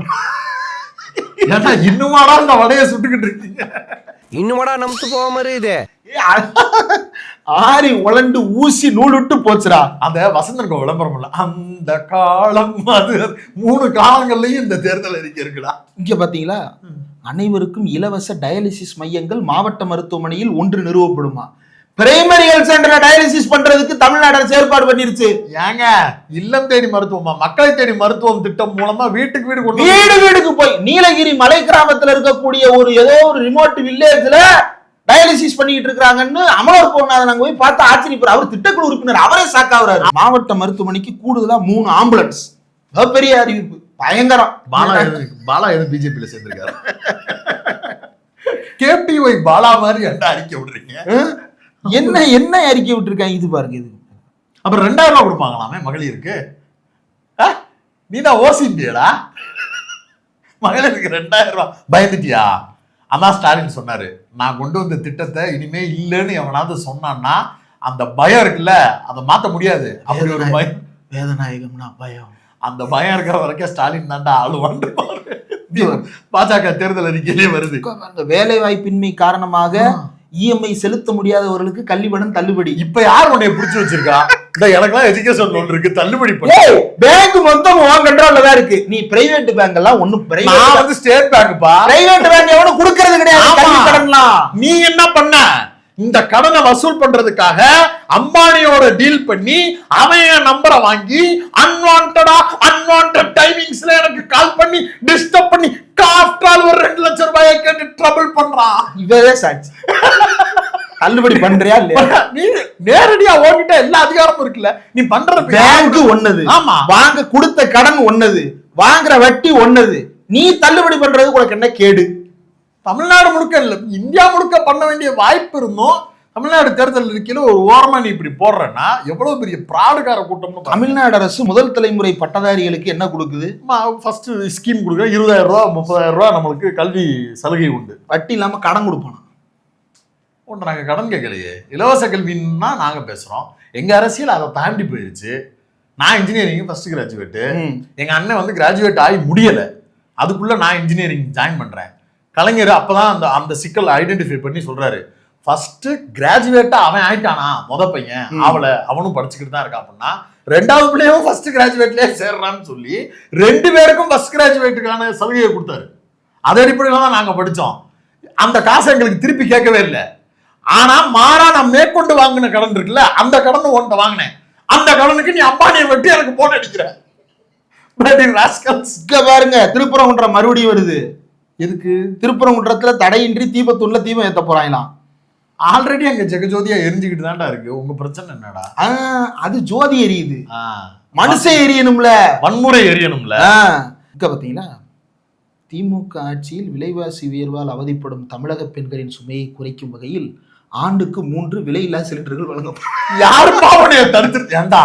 இன்னுமாடா இந்த வடையை சுட்டுக்கிட்டு இருக்கீங்க? இன்னுமாடா நமக்கு போக மாதிரி இது ஆரி உலண்டு ஊசி நூல் விட்டு போச்சுடா. அந்த வசந்தன் விளம்பரம் இல்ல, அந்த காலம் அது 3 காலங்கள்லயும் இந்த தேர்தல் அறிக்கை இருக்குடா. இங்க பாத்தீங்களா, அனைவருக்கும் இலவச டயாலிசிஸ் மையங்கள் மாவட்ட மருத்துவமனையில் 1 நிறுவப்படுமா? பிரைமரி ஹெல்த் சென்டர்ல டயாலிசிஸ் பண்றதுக்கு தமிழ்நாடு அரசு ஏற்பாடு பண்ணிருச்சு. ஏங்க, இல்லம் தேடி மருத்துவமா, மக்களை தேடி மருத்துவம் திட்டம் மூலமா வீட்டுக்கு வீடுக்கு போய் நீலகிரி மலை கிராமத்துல இருக்கக்கூடிய ஏதோ ஒரு ரிமோட் வில்லேஜ்ல டயாலிசிஸ் பண்ணிட்டு இருக்காங்கன்னு அமலர் போனாத நாங்க போய் பார்த்து ஆச்சரியப்படுற. அவர் திட்டக்குழு உறுப்பினர், அவரே சாக்காவுறாரு. மாவட்ட மருத்துவமனைக்கு கூடுதலா 3 ஆம்புலன்ஸ். பெரிய அறிவிப்பு, பயங்கரம். பாலா எது பிஜேபியில சேர்ந்திருக்காரு? கேபிஒய் பாலா மாதிரி அறிக்கை விடுறீங்க. என்ன அறிக்கை விட்டுருக்காங்க இது பாருங்க. இது அப்புறம் 2000 ரூபாய் கொடுப்பாங்களாமே மகளிருக்கு. நீதான் ஓசிபியடா, மகளிருக்கு 2000 ரூபாய். பயந்துட்டியா? அதான் ஸ்டாலின் சொன்னாரு, நான் கொண்டு வந்த திட்டத்தை இனிமே இல்லைன்னு எவனாவது சொன்னான்னா அந்த பயம் இருக்குல்ல, அதை மாத்த முடியாது. அப்படி ஒரு பயம், வேதநாயகம்னா பயம். அந்த பயம் இருக்கிற வரைக்கும் ஸ்டாலின் தாண்டா ஆளுவாண்டு பாஜக தேர்தல் அறிக்கையிலே வருது. அந்த வேலை வாய்ப்பின்மை காரணமாக இஎம்ஐ செலுத்த முடியாதவர்களுக்கு கல்விக்கடன் தள்ளுபடி. இப்ப யார் உன்னை பிடிச்சு வச்சிருக்கா? எனக்குலாம் எஜுகேஷன் லோன் இருக்கு, தள்ளுபடி பேங்க் மொத்தம் உன் கண்ட்ரோல்ல தான் இருக்கு. நீ பிரைவேட் பேங்க் எல்லாம் ஒண்ணும் பிரைவேட் ஸ்டேட் பேங்க்பா, பிரைவேட் பேங்க் எவனும் கொடுக்கிறது கிடையாது கல்வி கடன்லாம். நீ என்ன பண்ண? இந்த கடனை வசூல் பண்றதுக்காக அம்பானியோட டீல் பண்ணி அவன் நம்பரை வாங்கி அன்வான்ட் டைமிங்ஸ்ல எனக்கு கால் பண்ணி டிஸ்டர்ப் பண்ணி காஃப்டால் ஒரு 2 லட்சம் ரூபாயை கேட்டு ட்ரபிள் பண்றான். இவரே சாட்சி. தள்ளுபடி பண்றியா இல்லையா? நீ நேரடியா ஓடிட்ட எல்லா அதிகாரமும் இருக்குல்ல. நீ பண்ற பேங்க் ஒன்னது, ஆமா, வாங்க கொடுத்த கடன் ஒன்னது, வாங்குற வட்டி ஒன்னது. நீ தள்ளுபடி பண்றது உனக்கு என்ன கேடு? தமிழ்நாடு முழுக்க இல்ல, இந்தியா முழுக்க பண்ண வேண்டிய வாய்ப்பு இருந்தும் தமிழ்நாடு தேர்தல் இருக்கையில ஒரு ஓரமா நீ இப்படி போடுறன்னா எவ்வளவு பெரிய பிராடுகார கூட்டம். தமிழ்நாடு அரசு முதல் தலைமுறை பட்டதாரிகளுக்கு என்ன கொடுக்குது? ஃபர்ஸ்ட் ஸ்கீம் கொடுக்குற 20,000 ரூபாய் 30,000 ரூபாய் நம்மளுக்கு கல்வி சலுகை உண்டு. வட்டி இல்லாம கடன் கொடுப்போம். ஒன்று நாங்க கடன் கேட்கலையே, இலவச கல்வின்னா நாங்க பேசுறோம். எங்க அரசியல் அதை தாண்டி போயிடுச்சு. நான் இன்ஜினியரிங் ஃபர்ஸ்ட் கிராஜுவேட்டு, எங்க அண்ணன் வந்து கிராஜுவேட் ஆகி முடியல, அதுக்குள்ள நான் இன்ஜினியரிங் ஜாயின் பண்றேன். கலைஞர் அப்பதான் அந்த சிக்கல் ஐடென்டிஃபை பண்ணி சொல்றாரு, ஃபர்ஸ்ட் கிராஜுவேட்டா அவன் ஆயிட்டானா முத பையன், அவனும் படிச்சுக்கிட்டு தான் இருக்கான் அப்படின்னா 2வது பிள்ளையும் ஃபர்ஸ்ட் கிராஜுவேட்லயே சேர்றான்னு சொல்லி 2 பேருக்கும் ஃபர்ஸ்ட் கிராஜுவேட்டுக்கான சலுகையை கொடுத்தாரு. அது அடிப்படையில தான் நாங்க படிச்சோம். அந்த காசை எங்களுக்கு திருப்பி கேட்கவே இல்லை. ஆனா மாறா நான் மேற்கொண்டு வாங்கின கடன் இருக்குல்ல, அந்த கடன் உன்கிட்ட வாங்கினேன், அந்த கடனுக்கு நீ அம்பானியை வெட்டி எனக்கு போன் அடிக்கிற. பாருங்க, திருப்பரங்குன்றம் மறுபடியும் வருது. எதுக்கு? திருப்பரங்குன்றத்துல தடையின்றி தீபத்தூண்ல தீபம் ஏத்த போறாங்களாம். ஆல்ரெடி அங்க ஜெகஜோதியா எரிஞ்சுக்கிட்டு தான்டா இருக்கு. உங்க பிரச்சனை என்னடா? அது ஜோதி எரியுது, மனுஷன் எரியணும்ல, வன்முறை எரியணும்ல. பாத்தீங்களா, திமுக ஆட்சியில் விலைவாசி உயர்வால் அவதிப்படும் தமிழக பெண்களின் சுமையை குறைக்கும் வகையில் ஆண்டுக்கு 3 விலையில்லா சிலிண்டர்கள் வழங்கப்படும். யாருப்பா உன்னைய தடுத்து? ஏண்டா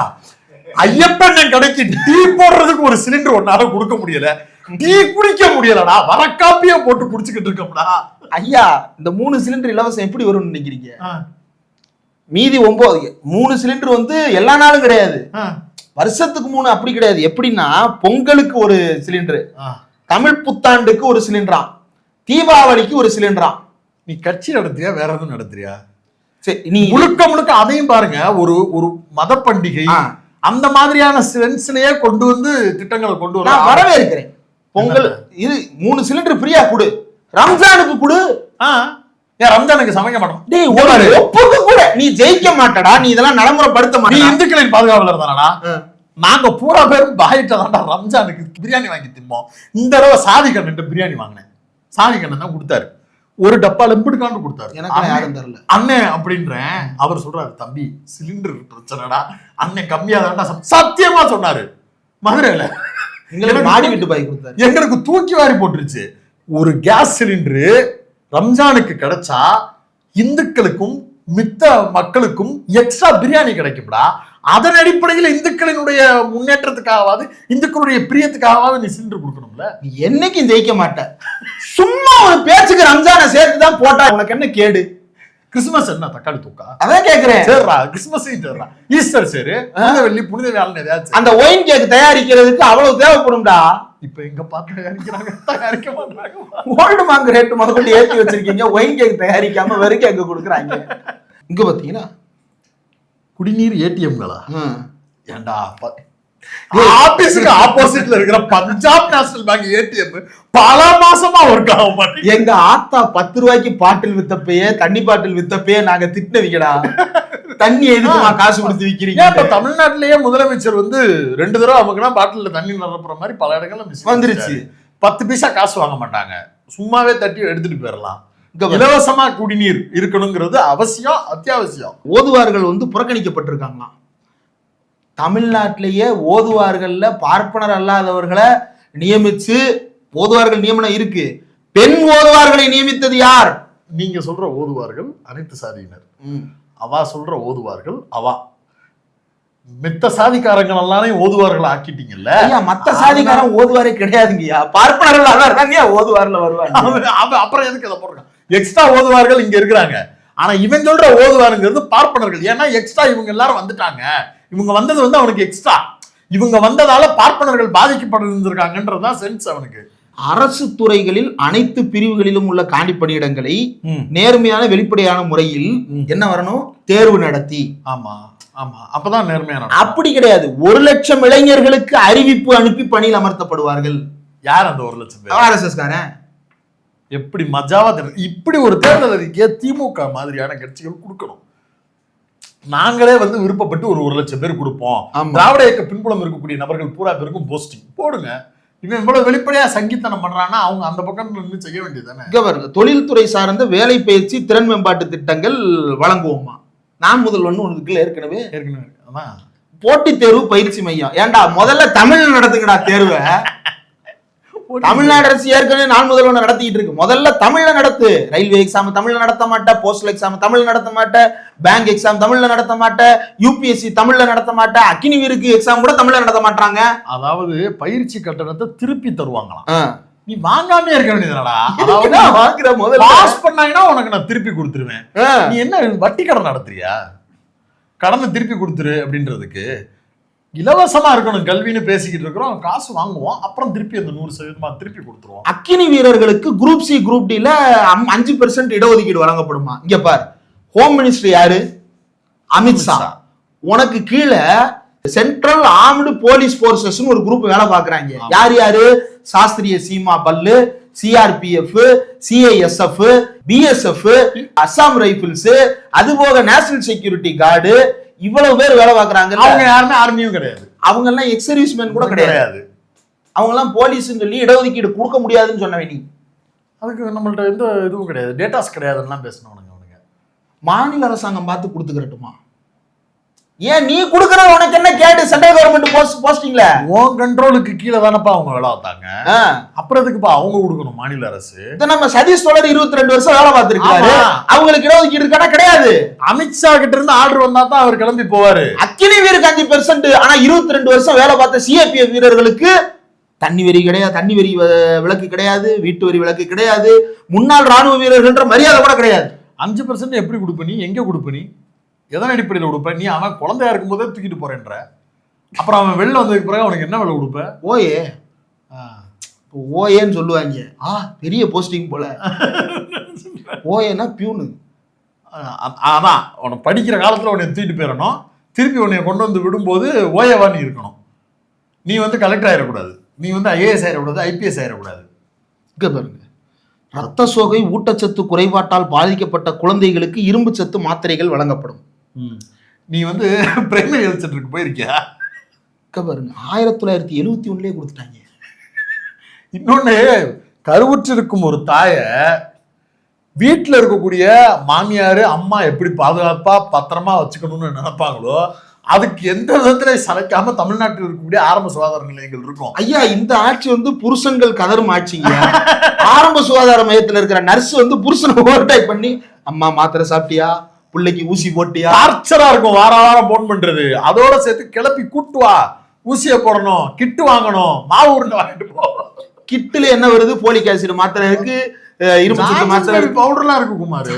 ஐயப்பன் கடைக்கு டீ போடுறதுக்கு ஒரு சிலிண்டர் ஒன்னால கொடுக்க முடியல, டீ குடிக்க முடியலடா, வரக்காப்பியா போட்டு குடிச்சுக்கிட்டு இருக்கோம்டா. ஐயா, இந்த 3 சிலிண்டர் இலவசம் எப்படி வரும்னு நினைக்கிறீங்க? மீதி 9 3 சிலிண்டர் வந்து எல்லா நாளும் கிடையாது, வருஷத்துக்கு 3 அப்படி கிடையாது. எப்படின்னா பொங்கலுக்கு ஒரு சிலிண்டர், தமிழ் புத்தாண்டுக்கு ஒரு சிலிண்டரா, தீபாவளிக்கு ஒரு சிலிண்டரா. நீ கட்சி நடத்துறியா வேற எதுவும் நடத்துறியா? சரி, நீ முழுக்க அதையும் பாருங்க. ஒரு மத பண்டிகை அந்த மாதிரியான சென்ஸ்லயே கொண்டு வந்து திட்டங்களை கொண்டு வர வரவேற்கிறேன். பொங்கல் இது 3 சிலிண்டர் ஃப்ரீயா கொடு, ரம்ஜானுக்கு கொடு. ஏன் ரம்ஜானுக்கு சமைக்க மாட்டோம்? டேய் ஒப்புக்கு கூட நீ ஜெயிக்க மாட்டடா, நீ இதெல்லாம் நடைமுறைப்படுத்த மாட்டே. நீ இந்துக்களின் பாதுகாவலர் தானடா? நாங்க பூரா பேரும் பாயிட்ட தான்டா ரம்ஜானுக்கு பிரியாணி வாங்கி திம்போம். இந்த தடவை சாதி கண்ணன் பிரியாணி வாங்கினேன். சாதி கண்ணன் தான் கொடுத்தாரு, ஒரு டப்பா லெம்பிடுக்காண்டு கொடுத்தாரு. எனக்கு யாரும் தெரியல அண்ணன் அப்படின்றேன். அவர் சொல்றாரு, தம்பி சிலிண்டர் பிரச்சனைடா, அண்ணன் கம்மியா தான்டா சத்தியமா சொன்னாரு. மதுரையில எங்களுக்கு மாடி வீட்டு பாய் கொடுத்தாரு, எங்களுக்கு தூக்கி வாரி போட்டுருச்சு. ஒரு கேஸ் சிலிண்டரு ரம்ஜானுக்கு கிடைச்சா இந்துக்களுக்கும் மித்த மக்களுக்கும் எக்ஸ்ட்ரா பிரியாணி கிடைக்கும்டா. அதன் அடிப்படையில் இந்துக்களினுடைய முன்னேற்றத்துக்காகவாது இந்துக்களுடைய பிரியத்துக்காகவாது நீ சிலிண்டர் கொடுக்கணும்ல. நீ என்னைக்கும் ஜெயிக்க மாட்ட. சும்மா ஒரு பேச்சுக்கு ரம்ஜானை சேர்த்துதான் போட்டா உனக்கு என்ன கேடு? கிறிஸ்துமஸ் என்ன தக்காளி தூக்கா? அதான் கேக்குறேன். சரிடா, கிறிஸ்துமஸ் சரிடா, ஈஸ்டர் சரி, வெள்ளி புனித வேலை ஏதாச்சும். அந்த ஒயின் கேக் தயாரிக்கிறதுக்கு அவ்வளவு தேவைப்படும்டா. இப்ப எங்க பார்த்து தயாரிக்கிறாங்க, தயாரிக்க மாட்டாங்க. கோல்டு மாங்கு ரேட்டு முதல்ல ஏற்றி வச்சிருக்கீங்க, ஒயின் கேக் தயாரிக்காம வெறும் கேக் கொடுக்குறாங்க. இங்க பாத்தீங்கன்னா குடிநீர் ஏடிஎம்களா? ஏண்டா ஆபீஸ்க்கு ஆப்போசிட்ல இருக்கிற பஞ்சாப் நேஷனல் பேங்க் ஏடிஎம் பல மாசமா ஒர்க் ஆக மாட்டேங்குது. எங்க ஆத்தா 10 ரூபாய்க்கு பாட்டில் வித்தப்பயே, தண்ணி பாட்டில் வித்தப்பயே நாங்க திட்டினவிக்கடா. தண்ணி எதுக்குமா காசு கொடுத்து விக்கிறீங்க? இப்ப தமிழ்நாட்டிலேயே முதலமைச்சர் வந்து 2 தடவை நமக்குனா பாட்டில தண்ணி நிரப்புற மாதிரி பல இடங்கள்ல வந்துருச்சு. 10 பைசா காசு வாங்க மாட்டாங்க, சும்மாவே தட்டி எடுத்துட்டு போயிடலாம். இலவசமா குடிநீர் இருக்கணுங்கிறது அவசியம், அத்தியாவசியம். ஓதுவார்கள் வந்து புறக்கணிக்கப்பட்டிருக்காங்களாம். தமிழ்நாட்டிலேயே ஓதுவார்கள்ல பார்ப்பனர் அல்லாதவர்களை நியமிச்சு ஓதுவார்கள் நியமனம் இருக்கு. பெண் ஓதுவார்களை நியமித்தது யார்? நீங்க சொல்ற ஓதுவார்கள் அனைத்து சாதியினர், அவா சொல்ற ஓதுவார்கள் அவா. மித்த சாதிக்காரங்கள் எல்லாரையும் ஓதுவார்கள் ஆக்கிட்டீங்கல்ல. ஐயா, மத்த சாதிக்காரன் ஓதுவாரே கிடையாதுங்கய்யா, பார்ப்பனர்கள் தானே ஓதுவார்ல வருவாங்க. அப்புறம் எதுக்கு அதை போடுறாங்க? எக்ஸ்ட்ரா ஓதுவார்கள் இங்க இருக்கிறாங்க, ஆனா இவன் சொல்ற ஓதுவாருங்கிறது பார்ப்பனர்கள். ஏன்னா எக்ஸ்ட்ரா இவங்க எல்லாரும் வந்துட்டாங்க, இவங்க வந்தது வந்து அவனுக்கு எக்ஸ்ட்ரா, இவங்க வந்ததால பார்ப்பனர்கள் பாதிக்கப்பட்டிருந்திருக்காங்கன்றதுதான் சென்ஸ் அவனுக்கு. அரசு துறைகளில் அனைத்து பிரிவுகளிலும் உள்ள காலி பணியிடங்களை நேர்மையான வெளிப்படையான முறையில் என்ன வரணும், தேர்வு நடத்தி. ஆமா ஆமா, அப்பதான் நேர்மையான. அப்படி கிடையாது, 1 லட்சம் இளைஞர்களுக்கு அறிவிப்பு அனுப்பி பணியில் அமர்த்தப்படுவார்கள். யார் அந்த 1 லட்சம் பேர்? ஆர்எஸ்எஸ் காரன். எப்படி மஜாவா தெரியும். இப்படி ஒரு தேர்தல் அறிக்கையை திமுக மாதிரியான கட்சிகள் கொடுக்கணும். நாங்களே வந்து விருப்பப்பட்டு ஒரு 1 லட்சம் பேர் கொடுப்போம், திராவிட இயக்க பின்புலம் இருக்கக்கூடிய நபர்கள் பூரா பேருக்கும் போஸ்டிங் போடுங்க. இவன் இவ்வளவு வெளிப்படையா சங்கீத்தனம் பண்றான்னா அவங்க அந்த பக்கம் நின்று செய்ய வேண்டியதுதானே. இங்க பாருங்க, தொழில்துறை சார்ந்த வேலை பயிற்சி திறன் மேம்பாட்டு திட்டங்கள் வழங்குவோமா? நான் முதல்வன் ஒன்று ஏற்கனவே அதான் போட்டித் தேர்வு பயிற்சி மையம். ஏன்டா முதல்ல தமிழ்ல நடத்துங்கடா தேர்வை. தமிழ்நாடு அரசு ஏற்கனவே நான் முதல்வன் நடத்திட்டு இருக்கு, முதல்ல தமிழ்ல நடத்து. ரயில்வே எக்ஸாம் தமிழ்ல நடத்த மாட்டேன், போஸ்டல் எக்ஸாம் தமிழ்ல நடத்த மாட்டேன், பேங்க் எக்ஸாம் தமிழ்ல நடத்த மாட்டேன், யூபிஎஸ்சி தமிழ்ல நடத்த மாட்டேன், அக்னி வீருக்கு எக்ஸாம் கூட தமிழ்ல நடத்த மாட்டாங்க. அதாவது பயிற்சி கட்டணத்தை திருப்பி தருவாங்களாம். நீ வாங்காம இருக்க வேண்டியதுடா. அதாவது பாஸ் பண்ணாங்கன்னா உனக்கு நான் திருப்பி கொடுத்துருவேன். நீ என்ன வட்டி கடன் நடத்துறியா? கடனை திருப்பி கொடுத்துரு அப்படின்றதுக்கு இலவசமா இருக்கணும் கல்வின்னு பேசிக்கிட்டு இருக்கிறோம், காசு வாங்குவோம், அப்புறம் திருப்பி அந்த 100% திருப்பி கொடுத்துருவோம். அக்கினி வீரர்களுக்கு குரூப் சி குரூப் டில 5% இடஒதுக்கீடு வழங்கப்படுமா? இங்க பாரு, ஹோம் மினிஸ்டர் யாரு? அமித்ஷா. உனக்கு கீழே சென்ட்ரல் ஆர்ம்டு போலீஸ் போர்சஸ் ஒரு குரூப் வேலை பாக்குறாங்க. யார் யாரு? சாஸ்திரிய சீமா பல்லு, CRPF, CISF, BSF, Assam Rifles, அது போக நேஷனல் செக்யூரிட்டி கார்டு, இவ்வளவு பேர் வேலை பாக்குறாங்க. அவங்க யாருமே ஆர்மியும் கிடையாது, அவங்க எல்லாம் எக்ஸ் சர்வீஸ்மேன் கூட கிடையாது. அவங்க எல்லாம் போலீஸ் சொல்லி இடஒதுக்கீடு கொடுக்க முடியாதுன்னு சொன்ன வேண்டி. அதுக்கு நம்மள்ட்ட எந்த இதுவும் கிடையாது, டேட்டாஸ் கிடையாதுன்னா பேசணும். அவனுங்க மாநில அரசாங்கம் பார்த்து கொடுத்துக்கிறட்டுமா? ஏன் நீ கொடுக்கற உனக்கு என்ன கேட்டு? சென்ட்ரல் கவர்மெண்ட் போஸ்டிங்ல உன் கண்ட்ரோலுக்கு கீழே தானப்பா அவங்க வேலை பார்த்தாங்க, அப்புறம் எதுக்குப்பா அவங்க கொடுக்கணும்? மாநில அரசு நம்ம சதீஷ் தோழர் 22 வருஷம் வேலை பார்த்திருக்காரு, அவங்களுக்கு இடஒதுக்கீடு இருக்கானா? கிடையாது. அமித்ஷா கிட்ட இருந்து ஆர்டர் வந்தா தான் அவர் கிளம்பி போவாரு. அக்கினி வீருக்கு 5%, ஆனா 22 வருஷம் வேலை பார்த்த சிஏபிஎஃப் வீரர்களுக்கு தண்ணி வரி கிடையாது, தண்ணி வரி விலக்கு கிடையாது, வீட்டு வரி விலக்கு கிடையாது, முன்னாள் ராணுவ வீரர்கள்ன்ற மரியாதை கூட கிடையாது. 5% எப்படி கொடுப்ப நீ? எங்க கொடுப்ப நீ? எதன் அடிப்படையில் கொடுப்ப? நீ அவன் குழந்தையா இருக்கும் போதே தூக்கிட்டு போறேன்ற, அப்புறம் அவன் வெளில வந்ததுக்கு பிறகு அவனுக்கு என்ன வேலை கொடுப்ப? ஓயே ஓஏன்னு சொல்லுவாங்க. பெரிய போஸ்டிங் போல. ஓஏன்னா பியூனு. அதான் உன்னை படிக்கிற காலத்துல உன்னை தூக்கிட்டு போயிடணும், திருப்பி உன்னை கொண்டு வந்து விடும்போது ஓஏவா நீ இருக்கணும். நீ வந்து கலெக்டர் ஆயிடக்கூடாது, நீ வந்து ஐஏஎஸ் ஆயிடக்கூடாது, ஐபிஎஸ் ஆயிடக்கூடாது. இங்க பாருங்க, ரத்த சோகை ஊட்டச்சத்து குறைபாட்டால் பாதிக்கப்பட்ட குழந்தைகளுக்கு இரும்பு சத்து மாத்திரைகள் வழங்கப்படும். நீ வந்து பிரைமரி ஹெல்த் சென்டருக்கு போயிருக்கியா? இங்க பாருங்க, 1971 கொடுத்துட்டாங்க. இன்னொன்னு, கருவுற்று இருக்கும் ஒரு தாய வீட்டில் இருக்கக்கூடிய மாமியார் அம்மா எப்படி பாதுகாப்பா பத்திரமா வச்சுக்கணும்னு நினைப்பாங்களோ, அதுக்கு எந்த விதத்துல சளைக்காம தமிழ்நாட்டில் இருக்கக்கூடிய ஆரம்ப சுகாதார நிலையங்கள் இருக்கும். ஐயா, இந்த ஆட்சி வந்து புருஷன்கள் கதரும் ஆட்சிங்க. ஆரம்ப சுகாதார மையத்துல இருக்கிற நர்ஸ் வந்து புருஷனை ஓவர்டைப் பண்ணி, அம்மா மாத்திரை சாப்பிட்டியா, பிள்ளைக்கு ஊசி போட்டியா, டார்ச்சரா இருக்கும். வாரம் போன் பண்றது, அதோட சேர்த்து கிளப்பி கூட்டு வா, ஊசியை போடணும், கிட்டு வாங்கணும், மாவு உருண்டை வாங்கிட்டு போ. கிட்டுல என்ன வருது? போலிக் ஆசிட் மாத்திரை இருக்கு, இரும்பு சத்து மாத்திரை இருக்கு, பவுடர்லாம் இருக்கு. குமாரு,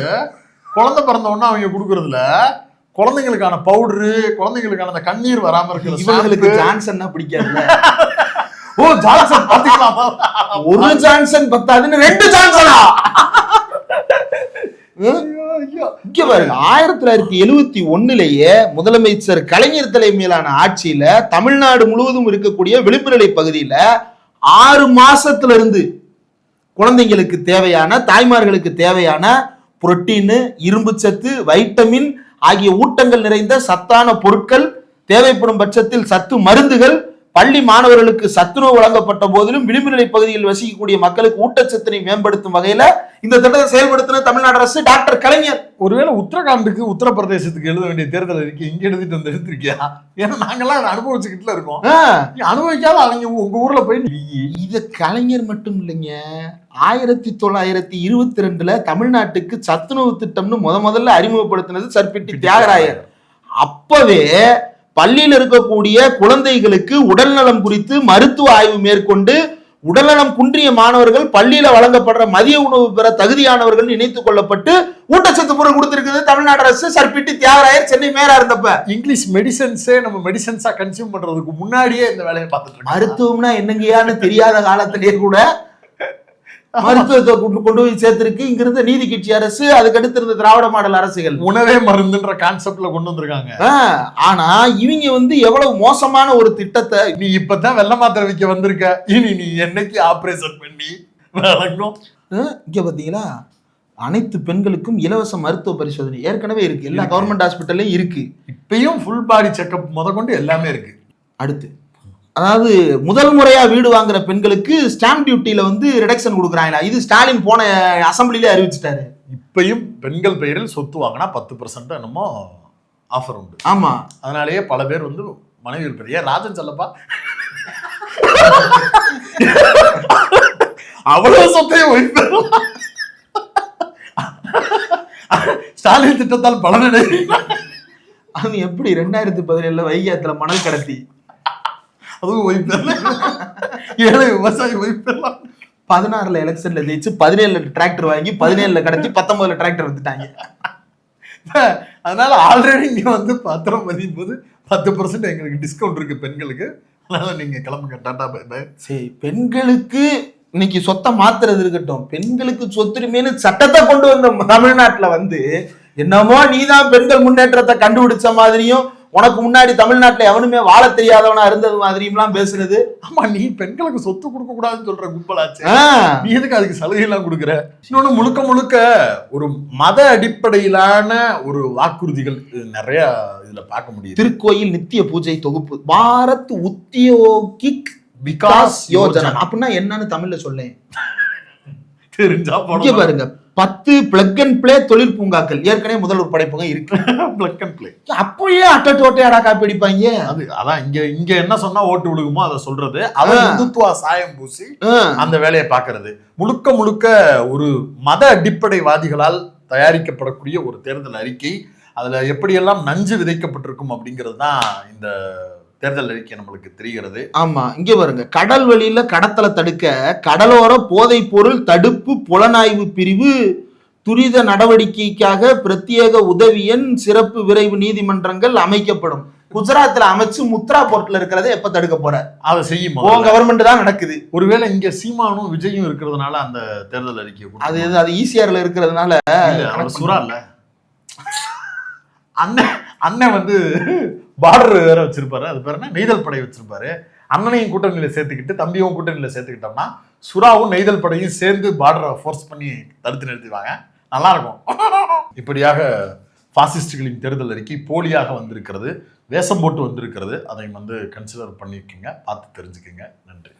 குழந்தை பிறந்த உடனே அவங்க கொடுக்கறதுல குழந்தைங்களுக்கான பவுடரு, குழந்தைங்களுக்கான அந்த கண்ணீர் வராம இருக்கிறது. இவங்களுக்கு ஜான்சன்னா பிடிக்காது. ஓ, ஜான்சன் பாத்தீங்களா? ஒரு ஜான்சன் பத்தாதுன்னு 2 ஜான்சனா? இங்க பாருங்க, 1971 முதலமைச்சர் கலைஞர் தலைமையிலான ஆட்சியில தமிழ்நாடு முழுவதும் இருக்கக்கூடிய விளிம்பு நிலை பகுதியில 6 மாசத்துல இருந்து குழந்தைங்களுக்கு தேவையான, தாய்மார்களுக்கு தேவையான புரோட்டீன், இரும்பு சத்து, வைட்டமின் ஆகிய ஊட்டங்கள் நிறைந்த சத்தான பொருட்கள், தேவைப்படும் பட்சத்தில் சத்து மருந்துகள், பள்ளி மாணவர்களுக்கு சத்துணவு வழங்கப்பட்ட போதிலும் விளிம்பு நிலை பகுதியில் வசிக்கக்கூடிய மக்களுக்கு ஊட்டச்சத்தினை மேம்படுத்தும் வகையில இந்த திட்டத்தை செயல்படுத்தின தமிழ்நாடு அரசு டாக்டர் கலைஞர். ஒருவேளை உத்தரகாண்டுக்கு, உத்தரப்பிரதேசத்துக்கு எழுத வேண்டிய தேர்தல் அறிக்கை இங்க எழுதிட்டு வந்து எடுத்திருக்கியா? ஏன்னா நாங்கெல்லாம் அதை அனுபவிச்சுக்கிட்டுல இருக்கோம். அனுபவிக்காத அவங்க உங்க ஊர்ல போய் இத கலைஞர் மட்டும் இல்லைங்க, 1922 தமிழ்நாட்டுக்கு சத்துணவு திட்டம்னு முதல்ல அறிமுகப்படுத்தினது சர்பிட்டி தியாகராயர். அப்பவே பள்ளியில் இருக்கக்கூடிய குழந்தைகளுக்கு உடல்நலம் குறித்து மருத்துவ ஆய்வு மேற்கொண்டு உடல்நலம் குன்றிய மாணவர்கள் பள்ளியில வழங்கப்படுற மதிய உணவு பெற தகுதியானவர்கள் இணைத்துக் கொள்ளப்பட்டு ஊட்டச்சத்து பொருள் கொடுத்திருக்கிறது தமிழ்நாடு அரசு. சர்பிட்டி தியாகராயர் சென்னை மேயரா இருந்தப்ப இங்கிலீஷ் மெடிசன்ஸே நம்ம மெடிசன்ஸா கன்சியூம் பண்றதுக்கு முன்னாடியே இந்த வேலையை பார்த்துட்டு, மருத்துவம்னா என்னங்கயான்னு தெரியாத காலத்திலேயே கூட மருத்துவத்தை கொண்டு போய் சேர்த்திருக்கு இங்க இருந்த நீதி கட்சி அரசு, அதுக்கு அடுத்து இருந்த திராவிட மாடல் அரசுகள். உணவே மருந்துன்ற கான்செப்ட்ல கொண்டு வந்திருக்காங்க. ஆனா இவங்க வந்து எவ்வளவு மோசமான ஒரு திட்டத்தை, நீ இப்பதான் வெள்ள மாத்திரை விற்க வந்திருக்க, இனி நீ என்னைக்கு ஆபரேஷன் பண்ணி வழங்கும். இங்க பாத்தீங்களா, அனைத்து பெண்களுக்கும் இலவச மருத்துவ பரிசோதனை ஏற்கனவே இருக்கு, எல்லா கவர்மெண்ட் ஹாஸ்பிட்டல்லையும் இருக்கு. இப்பயும் ஃபுல் பாடி செக்அப் முதற்கொண்டு எல்லாமே இருக்கு. அடுத்து, அதாவது முதல் முறையா வீடு வாங்குற பெண்களுக்கு ஸ்டாம்ப் டியூட்டியில வந்து ரிடக்ஷன் கொடுக்குறாங்களா, இது ஸ்டாலின் போன அசம்பிளிலே அறிவிச்சிட்டாரு. இப்பயும் பெண்கள் பெயரில் சொத்து வாங்கினா 10% என்னமோ ஆஃபர் உண்டு. ஆமா, அதனாலேயே பல பேர் வந்து மனைவிகள் பெரிய ராஜன் செல்லப்பா அவ்வளவு சொத்தையும் வைப்பேன். ஸ்டாலின் திட்டத்தால் பலனடை. அது எப்படி 2017 வைகாத்துல மணல் கடத்தி, அதுவும் வைப்பேன், ஏழை விவசாயி வைப்பேன். 16 எலெக்ஷன்ல ஜெயிச்சு 17 டிராக்டர் வாங்கி 17 கடத்தி 19 டிராக்டர் வந்துட்டாங்க. அதனால ஆல்ரெடி இங்க வந்து பத்திரம் பதியும் போது 10% எங்களுக்கு டிஸ்கவுண்ட் இருக்கு பெண்களுக்கு. அதனால நீங்க கிளம்புங்க, டாடா பை பை. சரி, பெண்களுக்கு இன்னைக்கு சொத்தை மாத்துறது இருக்கட்டும், பெண்களுக்கு சொத்துரிமைன்னு சட்டத்தை கொண்டு வந்த தமிழ்நாட்டுல வந்து என்னமோ நீதான் பெண்கள் முன்னேற்றத்தை கண்டுபிடிச்ச மாதிரியும், உனக்கு முன்னாடி தமிழ்நாட்டுல எவனுமே வாழ தெரியாதவனா இருந்தது மாதிரியும் பேசுறது. ஆமா, நீ பெண்களுக்கு சொத்து கொடுக்க கூடாதுன்னு சொல்ற கும்பலாச்சு, நீ எதுக்கு அதுக்கு சலுகை எல்லாம் கொடுக்குற? இன்னொன்னு, முழுக்க முழுக்க ஒரு மத அடிப்படையிலான ஒரு வாக்குறுதிகள் நிறைய இதுல பார்க்க முடியும். திருக்கோயில் நித்திய பூஜை தொகுப்பு, பாரத் உத்தியோகிக் விகாஸ் யோஜனா அப்படின்னா என்னன்னு தமிழ்ல சொல்லேன், தெரிஞ்சா பாருங்க. 10 பிளக் அண்ட் பிளே தொழில் பூங்காக்கள் ஏற்கனவே முதல்வர் படைப்பகம் இருக்கு. பிளக் அண்ட் பிளே அப்பயே அட்டோட்டையாடா காப்பி அடிப்பாங்க. அதான் இங்க என்ன சொன்னா ஓட்டு விழுகுமோ அதை சொல்றது, அதை இந்துத்துவா சாயம் பூசி அந்த வேலையை பாக்குறது. முழுக்க முழுக்க ஒரு மத அடிப்படைவாதிகளால் தயாரிக்கப்படக்கூடிய ஒரு தேர்தல் அறிக்கை. அதுல எப்படியெல்லாம் நஞ்சு விதைக்கப்பட்டிருக்கும் அப்படிங்கிறது தான் இந்த தேர்தல் அறிக்கை நம்மளுக்கு தெரிகிறது. ஆமா, இங்க பாருங்க, கடல் வழியில கடத்தலை தடுக்க கடலோர போதைப் பொருள் தடுப்பு புலனாய்வு பிரிவு துரித நடவடிக்கைக்காக பிரத்யேக உதவி எண் சிறப்பு விரைவு நீதிமன்றங்கள் அமைக்கப்படும். குஜராத்ல அமைச்சு முத்ரா போர்ட்ல இருக்கிறத எப்ப தடுக்க போற? அதை செய்யும் கவர்மெண்ட் தான் நடக்குது. ஒருவேளை இங்க சீமானும் விஜயும் இருக்கிறதுனால அந்த தேர்தல் அறிக்கை அது ஈசிஆர்ல இருக்கிறதுனால சுறா இல்ல. அண்ணன் வந்து பார்டர் வேற வச்சிருப்பாரு, அது பேர் என்ன, நெய்தல் படை வச்சிருப்பாரு. அண்ணனையும் கூட்டணியில சேர்த்துக்கிட்டு தம்பியும் கூட்டணியில சேர்த்துக்கிட்டோம்னா சுறாவும் நெய்தல் படையும் சேர்ந்து பார்டரை ஃபோர்ஸ் பண்ணி தடுத்து நிறுத்திடுவாங்க. நல்லா இருக்கும். இப்படியாக பாசிஸ்டுகளின் தேர்தல் அறிக்கை போலியாக வந்திருக்கிறது, வேஷம் போட்டு வந்திருக்கிறது. அதை வந்து கன்சிடர் பண்ணிக்கோங்க, பார்த்து தெரிஞ்சுக்கோங்க. நன்றி.